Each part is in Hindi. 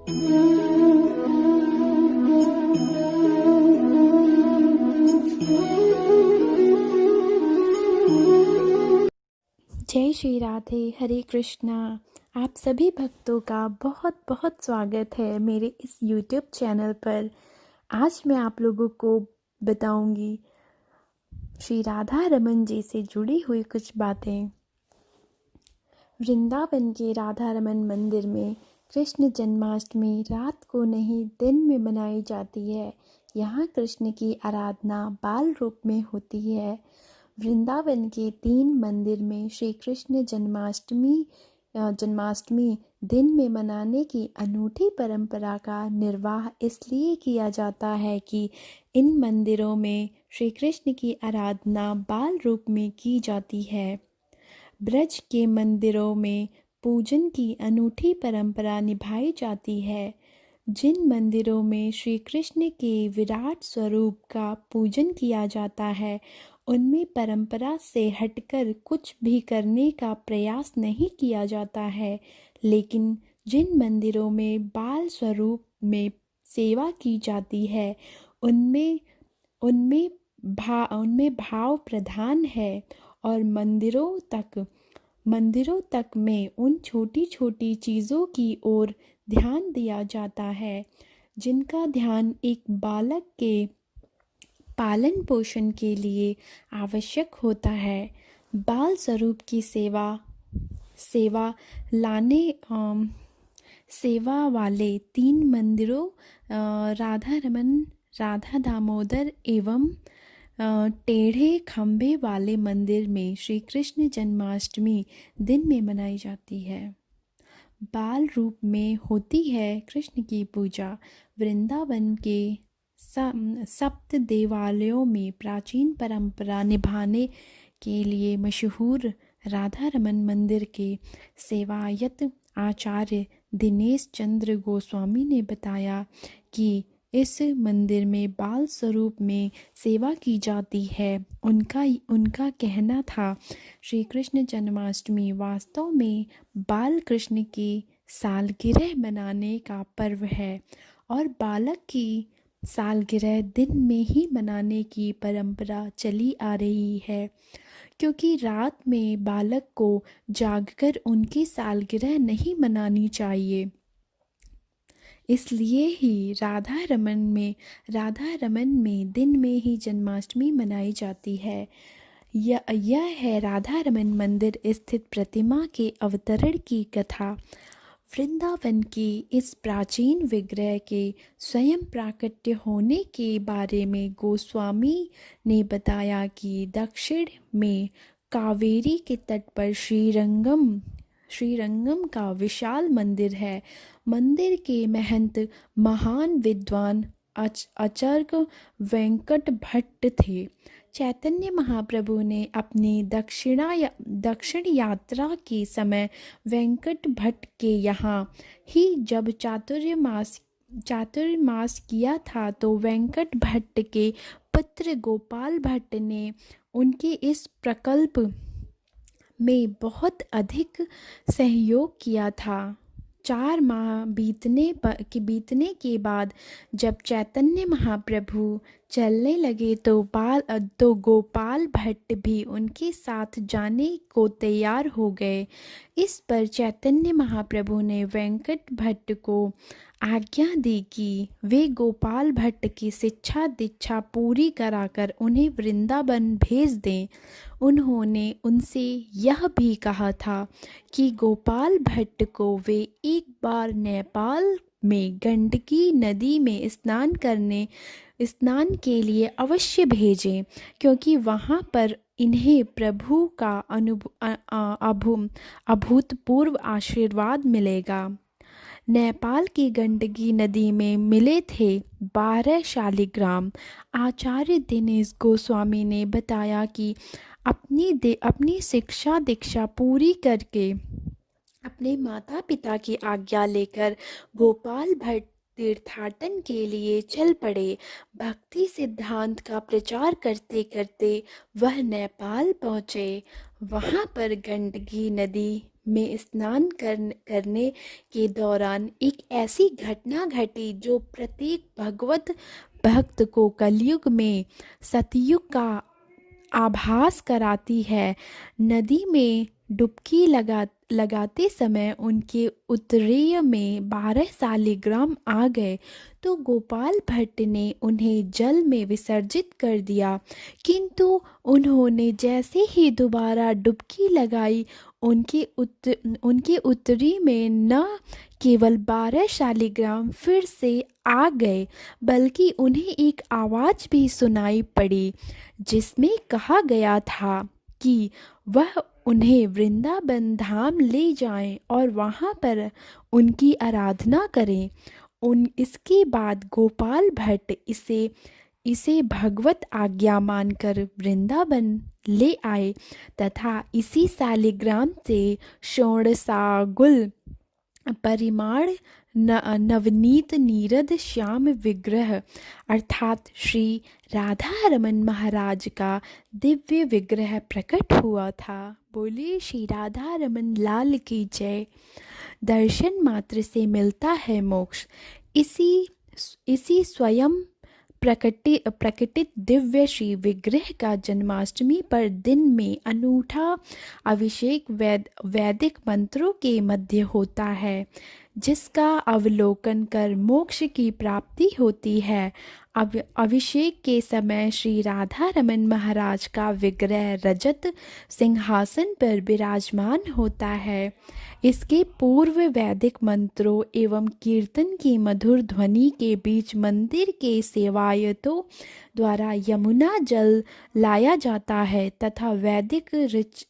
जय श्री राधे, हरे कृष्णा। आप सभी भक्तों का बहुत बहुत स्वागत है मेरे इस YouTube चैनल पर। आज मैं आप लोगों को बताऊंगी श्री राधा रमन जी से जुड़ी हुई कुछ बातें। वृंदावन के राधा रमन मंदिर में कृष्ण जन्माष्टमी रात को नहीं दिन में मनाई जाती है। यहाँ कृष्ण की आराधना बाल रूप में होती है। वृंदावन के 3 मंदिर में श्री कृष्ण जन्माष्टमी दिन में मनाने की अनूठी परंपरा का निर्वाह इसलिए किया जाता है कि इन मंदिरों में श्री कृष्ण की आराधना बाल रूप में की जाती है। ब्रज के मंदिरों में पूजन की अनूठी परंपरा निभाई जाती है। जिन मंदिरों में श्री कृष्ण के विराट स्वरूप का पूजन किया जाता है उनमें परंपरा से हटकर कुछ भी करने का प्रयास नहीं किया जाता है, लेकिन जिन मंदिरों में बाल स्वरूप में सेवा की जाती है उनमें उनमें भाव प्रधान है और मंदिरों तक में उन छोटी छोटी चीज़ों की ओर ध्यान दिया जाता है जिनका ध्यान एक बालक के पालन पोषण के लिए आवश्यक होता है। बाल स्वरूप की सेवा वाले 3 मंदिरों राधा रमन, राधा दामोदर एवं टेढ़े खंभे वाले मंदिर में श्री कृष्ण जन्माष्टमी दिन में मनाई जाती है। बाल रूप में होती है कृष्ण की पूजा। वृंदावन के सप्त देवालयों में प्राचीन परंपरा निभाने के लिए मशहूर राधा रमन मंदिर के सेवायत आचार्य दिनेश चंद्र गोस्वामी ने बताया कि इस मंदिर में बाल स्वरूप में सेवा की जाती है। उनका कहना था श्री कृष्ण जन्माष्टमी वास्तव में बाल कृष्ण की सालगिरह मनाने का पर्व है और बालक की सालगिरह दिन में ही मनाने की परंपरा चली आ रही है, क्योंकि रात में बालक को जागकर उनकी सालगिरह नहीं मनानी चाहिए। इसलिए ही राधा रमन में दिन में ही जन्माष्टमी मनाई जाती है। यह है राधा रमन मंदिर स्थित प्रतिमा के अवतरण की कथा। वृंदावन की इस प्राचीन विग्रह के स्वयं प्राकट्य होने के बारे में गोस्वामी ने बताया कि दक्षिण में कावेरी के तट पर श्रीरंगम का विशाल मंदिर है। मंदिर के महंत महान विद्वान आचार्य वेंकट भट्ट थे। चैतन्य महाप्रभु ने अपनी दक्षिण यात्रा के समय वेंकट भट्ट के यहाँ ही जब चातुर्मास किया था तो वेंकट भट्ट के पुत्र गोपाल भट्ट ने उनके इस प्रकल्प में बहुत अधिक सहयोग किया था। 4 माह बीतने के बाद जब चैतन्य महाप्रभु चलने लगे तो गोपाल भट्ट भी उनके साथ जाने को तैयार हो गए। इस पर चैतन्य महाप्रभु ने वेंकट भट्ट को आज्ञा दी कि वे गोपाल भट्ट की शिक्षा दीक्षा पूरी कराकर उन्हें वृंदावन भेज दें। उन्होंने उनसे यह भी कहा था कि गोपाल भट्ट को वे एक बार नेपाल में गंडकी नदी में स्नान के लिए अवश्य भेजें, क्योंकि वहाँ पर इन्हें प्रभु का अभूतपूर्व आशीर्वाद मिलेगा। नेपाल की गंडकी नदी में मिले थे 12 शालिग्राम। आचार्य दिनेश गोस्वामी ने बताया कि अपनी शिक्षा दीक्षा पूरी करके अपने माता पिता की आज्ञा लेकर गोपाल भट्ट तीर्थाटन के लिए चल पड़े। भक्ति सिद्धांत का प्रचार करते करते वह नेपाल पहुँचे। वहाँ पर गंडकी नदी में स्नान करने के दौरान एक ऐसी घटना घटी जो प्रत्येक भगवत भक्त को कलयुग में सतयुग का आभास कराती है। नदी में डुबकी लगाते समय उनके उत्तरीय में 12 शालिग्राम आ गए तो गोपाल भट्ट ने उन्हें जल में विसर्जित कर दिया, किंतु उन्होंने जैसे ही दोबारा डुबकी लगाई उनके उत्तरी में न केवल 12 शालिग्राम फिर से आ गए बल्कि उन्हें एक आवाज़ भी सुनाई पड़ी जिसमें कहा गया था कि वह उन्हें वृंदावन धाम ले जाएं और वहाँ पर उनकी आराधना करें। इसके बाद गोपाल भट्ट इसे भगवत आज्ञा मानकर वृंदावन ले आए तथा इसी शालिग्राम से षोडशांगुल परिमाण नवनीत नीरद श्याम विग्रह अर्थात श्री राधा रमन महाराज का दिव्य विग्रह प्रकट हुआ था। बोलिए श्री राधा रमन लाल की जय। दर्शन मात्र से मिलता है मोक्ष। इसी स्वयं प्रकटित दिव्य श्री विग्रह का जन्माष्टमी पर दिन में अनूठा अभिषेक वैदिक मंत्रों के मध्य होता है, जिसका अवलोकन कर मोक्ष की प्राप्ति होती है। अभिषेक के समय श्री राधा रमन महाराज का विग्रह रजत सिंहासन पर विराजमान होता है। इसके पूर्व वैदिक मंत्रों एवं कीर्तन की मधुर ध्वनि के बीच मंदिर के सेवायतों द्वारा यमुना जल लाया जाता है तथा वैदिक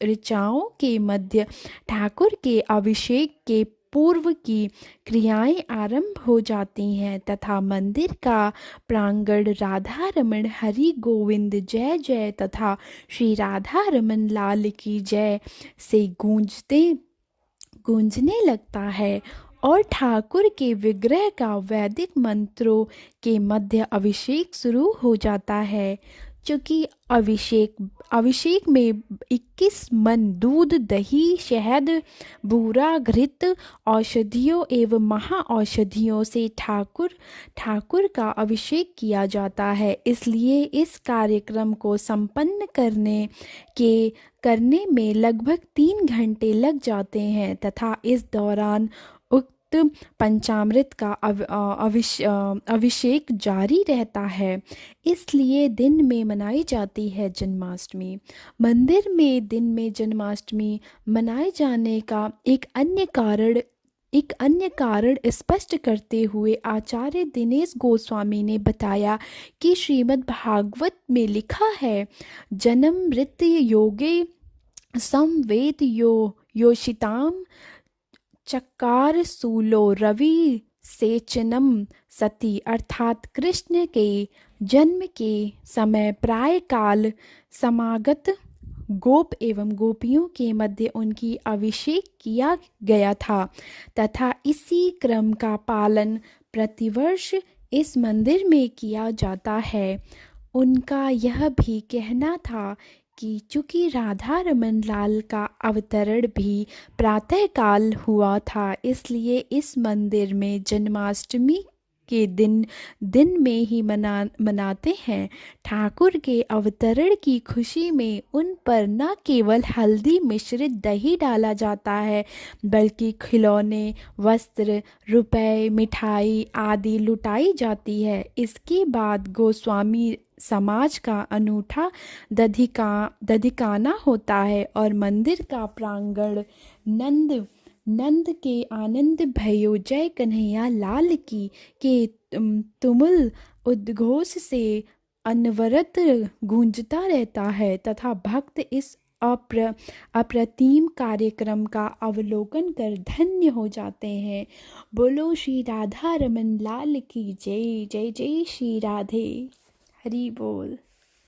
ऋचाओं के मध्य ठाकुर के अभिषेक के पूर्व की क्रियाएं आरंभ हो जाती हैं तथा मंदिर का प्रांगण राधा रमन हरि गोविंद जय जय तथा श्री राधा रमन लाल की जय से गूंजने लगता है और ठाकुर के विग्रह का वैदिक मंत्रों के मध्य अभिषेक शुरू हो जाता है। चूँकि अभिषेक में 21 मन दूध दही शहद बूरा घृत औषधियों एवं महा औषधियों से ठाकुर का अभिषेक किया जाता है, इसलिए इस कार्यक्रम को संपन्न करने में लगभग 3 घंटे लग जाते हैं तथा इस दौरान पंचामृत का अभिषेक जारी रहता है। इसलिए दिन में मनाई जाती है जन्माष्टमी। मंदिर में दिन में जन्माष्टमी मनाए जाने का एक अन्य कारण स्पष्ट करते हुए आचार्य दिनेश गोस्वामी ने बताया कि श्रीमद् भागवत में लिखा है, जन्म मृत्यु योगे संवेद योषिताम चकार सूलो रवि सेचनम सती, अर्थात कृष्ण के जन्म के समय प्राय काल समागत गोप एवं गोपियों के मध्य उनकी अभिषेक किया गया था तथा इसी क्रम का पालन प्रतिवर्ष इस मंदिर में किया जाता है। उनका यह भी कहना था कि चूँकि राधा रमन लाल का अवतरण भी प्रातःकाल हुआ था, इसलिए इस मंदिर में जन्माष्टमी के दिन में ही मनाते हैं। ठाकुर के अवतरण की खुशी में उन पर न केवल हल्दी मिश्रित दही डाला जाता है बल्कि खिलौने वस्त्र रुपए मिठाई आदि लुटाई जाती है। इसके बाद गोस्वामी समाज का अनूठा दधिकाना होता है और मंदिर का प्रांगण नंद के आनंद भयो जय कन्हैया लाल की के तुमुल उद्घोष से अनवरत गूंजता रहता है तथा भक्त इस अप्रतिम कार्यक्रम का अवलोकन कर धन्य हो जाते हैं। बोलो श्री राधा रमन लाल की जय। जय जय श्री राधे। हरि बोल।